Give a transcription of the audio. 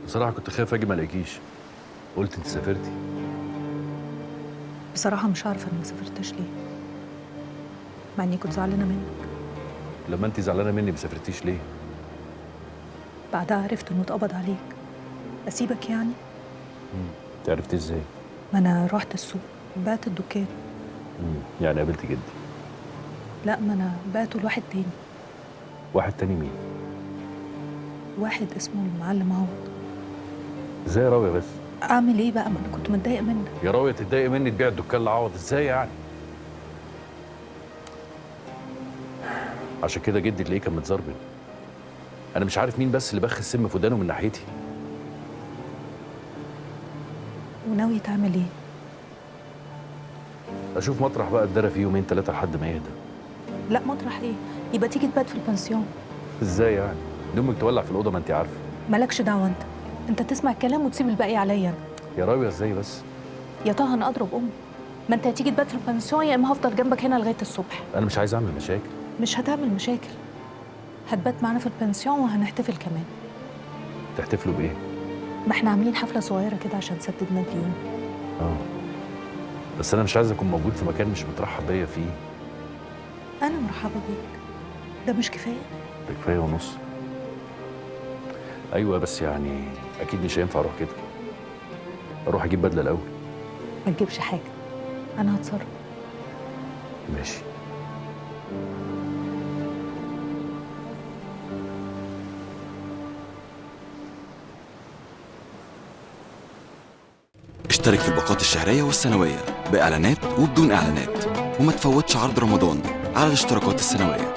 بصراحه كنت خايف اجي ما الاقيكيش. قلت انت سافرتي. بصراحة مش عارفة أنا ما سافرتش ليه، مع إني كنت زعلانة منك. لما انت زعلانه مني ما سافرتيش ليه؟ بعدها عرفت إنه اتقبض عليك. أسيبك يعني؟ انت عرفتي ازاي؟ ما أنا رحت السوق بعت الدكان. يعني قابلت جدي؟ لا، ما أنا بعته لواحد تاني. واحد تاني مين؟ واحد اسمه المعلم عوض. ازاي يا راويه بس؟ أعمل إيه بقى؟ ما أنا كنت متضايقة منك. يا راويه تتضايق مني تبيع الدكان لعوض ازاي يعني؟ عشان كده جدي تلاقيه كان متزربن. انا مش عارف مين بس اللي بخ السم في ودانه من ناحيتي. وناوي تعمل إيه؟ اشوف مطرح بقى اتدرى فيه يومين ثلاثه لحد ما يهدى. لا، مطرح إيه؟ يبقى تيجي تبات في البنسيون. ازاي يعني؟ دي امك تولع في الاوضه ما انت عارفه. مالكش دعوة أنت. أنت تسمع الكلام وتسيب الباقي عليا أنا. يا راويه ازاي بس؟ يا طه أنا أضرب أمي. ما أنت هتيجي تبات في البنسيون يا إما هفضل جنبك هنا لغاية الصبح. انا مش عايز اعمل مشاكل. مش هتعمل مشاكل. هتبات معانا في البنسيون وهنحتفل كمان. تحتفلوا بايه؟ ما احنا عاملين حفلة صغيرة كده عشان سددنا الديون. اه بس انا مش عايز اكون موجود في مكان مش مترحب بيا فيه. أنا مرحبة بيك. ده مش كفاية؟ ده كفايه ونص. ايوه بس يعني اكيد مش هينفع اروح كده. اروح اجيب بدله الاول. ما تجيبش حاجة، أنا هتصرف. ماشي. اشترك في الباقات الشهرية والسنوية بإعلانات وبدون إعلانات، وما تفوتش عرض رمضان على الاشتراكات السنوية.